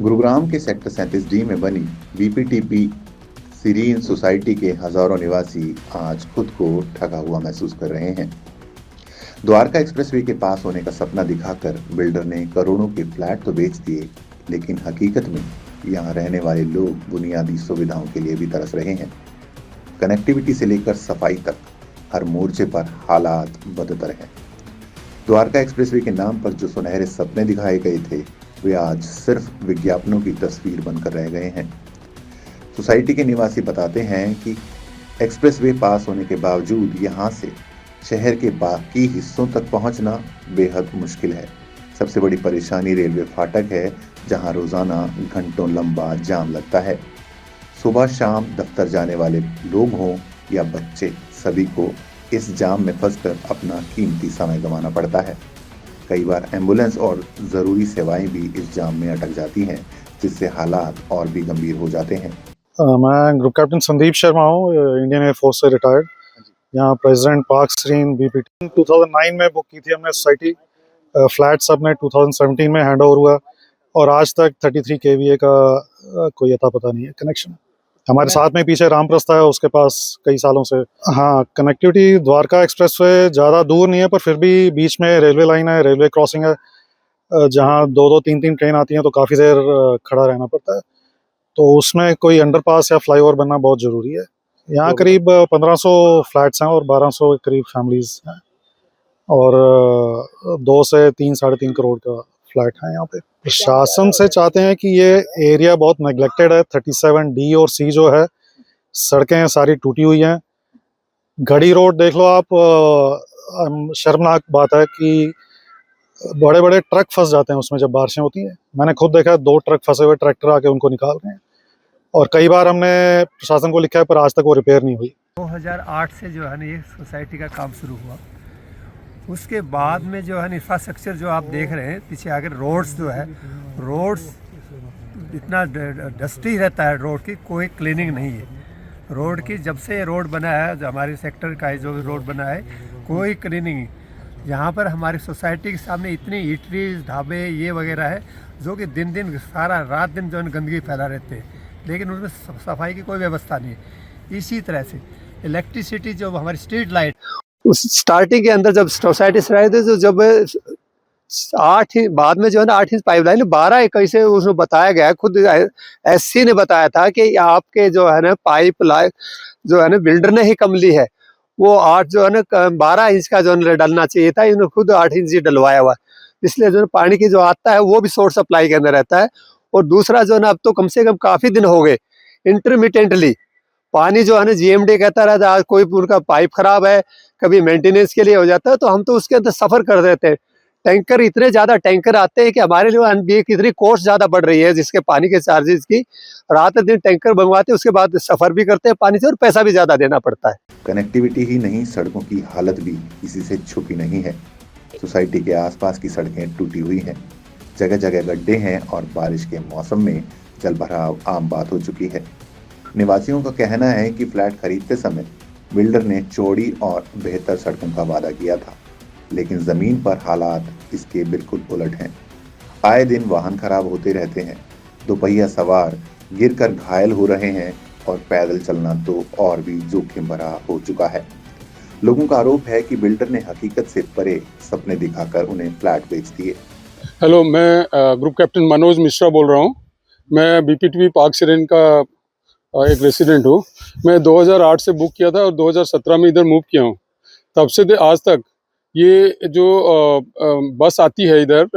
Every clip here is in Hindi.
गुरुग्राम के सेक्टर 37D में बनी बीपीटीपी सीरीन सोसाइटी के हजारों निवासी आज खुद को ठगा हुआ महसूस कर रहे हैं। द्वारका एक्सप्रेसवे के पास होने का सपना दिखाकर बिल्डर ने करोड़ों के फ्लैट तो बेच दिए, लेकिन हकीकत में यहाँ रहने वाले लोग बुनियादी सुविधाओं के लिए भी तरस रहे हैं। कनेक्टिविटी से लेकर सफाई तक हर मोर्चे पर हालात बदतर हैं। द्वारका एक्सप्रेसवे के नाम पर जो सुनहरे सपने दिखाए गए थे, वे आज सिर्फ विज्ञापनों की तस्वीर बनकर रह गए हैं। सोसाइटी के निवासी बताते हैं कि एक्सप्रेसवे पास होने के बावजूद यहाँ से शहर के बाकी हिस्सों तक पहुँचना बेहद मुश्किल है। सबसे बड़ी परेशानी रेलवे फाटक है, जहाँ रोजाना घंटों लंबा जाम लगता है। सुबह शाम दफ्तर जाने वाले लोग हों या बच्चे, सभी को इस जाम में फंसकर अपना कीमती समय गंवाना पड़ता है। कई बार एम्बुलेंस और ज़रूरी सेवाएं भी इस जाम में अटक जाती हैं, जिससे हालात और भी गंभीर हो जाते हैं। मैं ग्रुप कैप्टन संदीप शर्मा हूँ, इंडियन एयरफोर्स से रिटायर्ड। यहाँ प्रेसिडेंट पार्क सीरीन बीपीटी 2009 में बुक की थी हमने सोसाइटी। फ्लैट सब ने 2017 में हैंड ओवर हुआ और आज तक 33 केवीए का कोई अता पता नहीं है कनेक्शन। हमारे साथ में पीछे रामप्रस्था है, उसके पास कई सालों से। हाँ, कनेक्टिविटी द्वारका एक्सप्रेसवे ज़्यादा दूर नहीं है, पर फिर भी बीच में रेलवे लाइन है, रेलवे क्रॉसिंग है, जहाँ 2-2, 3-3 ट्रेन आती हैं तो काफ़ी देर खड़ा रहना पड़ता है। तो उसमें कोई अंडरपास या फ्लाईओवर बनना बहुत ज़रूरी है। यहाँ करीब 1500 फ्लैट्स हैं और 1200 के करीब फैमिलीज हैं और 2 से 3 साढ़े 3 करोड़ का फ्लैट है यहाँ पे। प्रशासन से चाहते हैं कि ये एरिया बहुत नेग्लेक्टेड है। 37D और C जो है, सड़कें सारी टूटी हुई हैं। गढ़ी रोड देख लो आप, शर्मनाक बात है कि बड़े बड़े ट्रक फंस जाते हैं उसमें जब बारिशें होती हैं। मैंने खुद देखा 2 ट्रक फंसे हुए, ट्रैक्टर आके उनको निकाल रहे हैं और कई बार हमने प्रशासन को लिखा है, पर आज तक वो रिपेयर नहीं हुई। 2008 से जो है ना ये सोसाइटी का काम शुरू हुआ। उसके बाद में जो है ना इंफ्रास्ट्रक्चर जो आप देख रहे हैं पीछे आगे, रोड्स जो है, रोड्स इतना डस्टी रहता है, रोड की कोई क्लीनिंग नहीं है। रोड की जब से रोड बना है, जो हमारे सेक्टर का जो रोड बना है, कोई क्लीनिंग। यहाँ पर हमारी सोसाइटी के सामने इतनी ईटरीज, ढाबे ये वगैरह है जो कि दिन दिन सारा रात दिन जो है गंदगी फैला रहते हैं, लेकिन उसमें सफाई की कोई व्यवस्था नहीं है। इसी तरह से इलेक्ट्रिसिटी जो हमारी स्ट्रीट लाइट, उस स्टार्टिंग के अंदर जब सोसाइटी से रहे थे, तो जब 8 ही बाद में जो है ना 8 इंच पाइपलाइन 12 कैसे उसमें बताया गया, खुद SC ने बताया था कि आपके जो है ना पाइप लाइन जो है ना बिल्डर ने ही कम ली है, वो 8 जो है ना 12 इंच का जो है डलना चाहिए था, इन्होंने खुद 8 इंच ही डलवाया हुआ। इसलिए जो है पानी की जो आता है वो भी शॉर्ट सप्लाई के अंदर रहता है। और दूसरा जो है ना, अब तो कम से कम काफी दिन हो गए इंटरमिटेंटली पानी जो है ना GMD कहता रहता है, आज कोई उनका पाइप खराब है, कभी मेंटेनेंस के लिए हो जाता है, तो हम तो उसके अंदर सफर कर देते हैं। टैंकर, इतने ज्यादा टैंकर आते हैं कि हमारे लिए कितनी कॉस्ट ज्यादा बढ़ रही है, जिसके पानी के चार्जेस की। रात दिन टैंकर मंगवाते हैं, उसके बाद सफर भी करते हैं पानी से और पैसा भी ज्यादा देना पड़ता है। कनेक्टिविटी ही नहीं, सड़कों की हालत भी किसी से छुपी नहीं है। सोसाइटी के आसपास की सड़कें टूटी हुई हैं, जगह जगह गड्ढे हैं और बारिश के मौसम में जलभराव आम बात हो चुकी है। निवासियों का कहना है कि फ्लैट खरीदते समय बिल्डर ने चौड़ी और बेहतर सड़कों का वादा किया था, लेकिन जमीन पर हालात इसके बिल्कुल उलट हैं। आए दिन वाहन खराब होते रहते हैं, दोपहिया सवार गिरकर घायल हो रहे हैं और पैदल चलना तो और भी जोखिम भरा हो चुका है। लोगों का आरोप है कि बिल्डर ने हकीकत से परे सपने दिखाकर उन्हें फ्लैट बेच दिए। हेलो, मैं ग्रुप कैप्टन मनोज मिश्रा बोल रहा हूँ। मैं बीपीटीपी पार्क सीरीन का एक रेसिडेंट हूँ। मैं 2008 से बुक किया था और 2017 में इधर मूव किया हूँ। तब से आज तक ये जो बस आती है इधर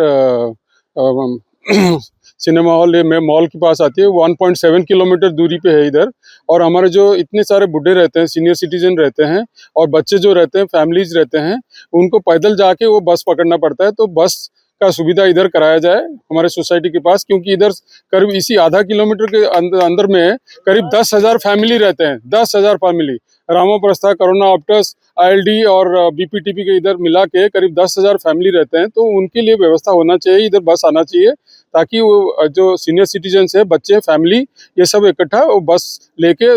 सिनेमा हॉल में मॉल के पास आती है, 1.7 किलोमीटर दूरी पे है इधर। और हमारे जो इतने सारे बुढ़े रहते हैं, सीनियर सिटीजन रहते हैं और बच्चे जो रहते हैं, फैमिलीज रहते हैं, उनको पैदल जाके वो बस पकड़ना पड़ता है। तो बस का सुविधा इधर कराया जाए हमारे सोसाइटी के पास, क्योंकि इधर करीब इसी आधा किलोमीटर के अंदर में करीब 10,000 फैमिली रहते हैं। 10,000 फैमिली, रामोप्रस्था, करुणा ऑप्टस, ILD और बीपीटीपी के इधर मिला के करीब 10,000 फैमिली रहते हैं। तो उनके लिए व्यवस्था होना चाहिए, इधर बस आना चाहिए, ताकि वो जो सीनियर सिटीजन्स है, बच्चे, फैमिली, ये सब इकट्ठा वो बस लेके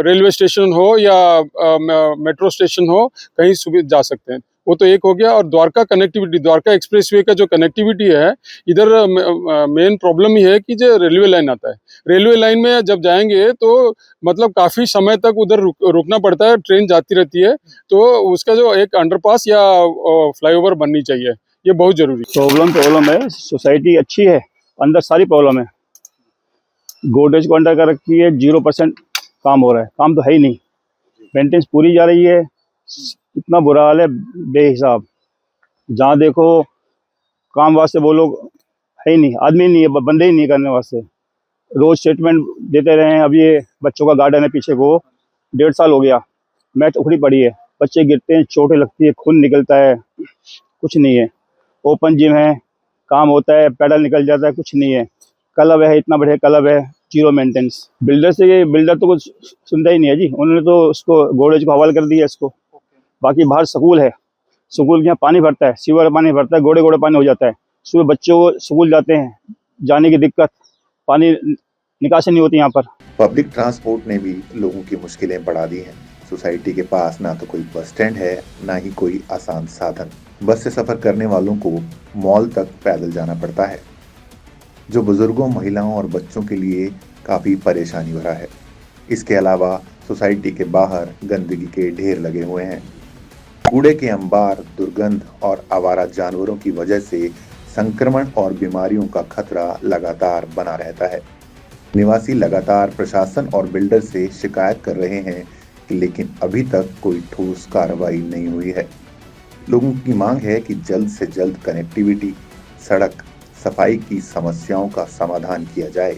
रेलवे स्टेशन हो या मेट्रो स्टेशन हो, कहीं सुबह जा सकते हैं। वो तो एक हो गया। और द्वारका कनेक्टिविटी, द्वारका एक्सप्रेसवे का जो कनेक्टिविटी है, इधर मेन प्रॉब्लम ही है कि जो रेलवे लाइन आता है, रेलवे लाइन में जब जाएंगे तो मतलब काफ़ी समय तक उधर रुकना पड़ता है, ट्रेन जाती रहती है। तो उसका जो एक अंडरपास या फ्लाईओवर बननी चाहिए, ये बहुत ज़रूरी है। प्रॉब्लम है। सोसाइटी अच्छी है, अंदर सारी प्रॉब्लम है। गोदरेज को अंडर कर रखी है, 0% काम हो रहा है, काम तो है ही नहीं, मेंटेनेंस पूरी जा रही है। इतना बुरा हाल है बेहिसाब, जहाँ देखो काम वास्ते वो लोग है ही नहीं, आदमी नहीं है, बंदे ही नहीं करने वास्ते। रोज स्टेटमेंट देते रहे हैं। अब ये बच्चों का गार्डन है पीछे को, 1.5 साल हो गया, मैच उखड़ी पड़ी है, बच्चे गिरते हैं, चोटें लगती है, खून निकलता है, कुछ नहीं है। ओपन जिम है, काम होता है, पैडल निकल जाता है, कुछ नहीं है। क्लब है, इतना बढ़िया क्लब है, 0 मेंटेनेंस। बिल्डर तो कुछ सुनता ही नहीं है जी, उन्होंने तो उसको गोदरेज को हवाले कर दिया इसको। बाकी बाहर स्कूल है, स्कूल के यहाँ पानी भरता है, सीवर पानी भरता है, गोड़े गोड़े पानी हो जाता है। सुबह बच्चों को स्कूल जाते हैं, जाने की दिक्कत, पानी निकासी नहीं होती यहाँ पर। पब्लिक ट्रांसपोर्ट ने भी लोगों की मुश्किलें बढ़ा दी हैं। सोसाइटी के पास ना तो कोई बस स्टैंड है, ना ही कोई आसान साधन। बस से सफर करने वालों को मॉल तक पैदल जाना पड़ता है, जो बुजुर्गों, महिलाओं और बच्चों के लिए काफी परेशानी भरा है। इसके अलावा सोसाइटी के बाहर गंदगी के ढेर लगे हुए हैं। कूड़े के अंबार, दुर्गंध और आवारा जानवरों की वजह से संक्रमण और बीमारियों का खतरा लगातार बना रहता है। निवासी लगातार प्रशासन और बिल्डर से शिकायत कर रहे हैं, लेकिन अभी तक कोई ठोस कार्रवाई नहीं हुई है। लोगों की मांग है कि जल्द से जल्द कनेक्टिविटी, सड़क, सफाई की समस्याओं का समाधान किया जाए।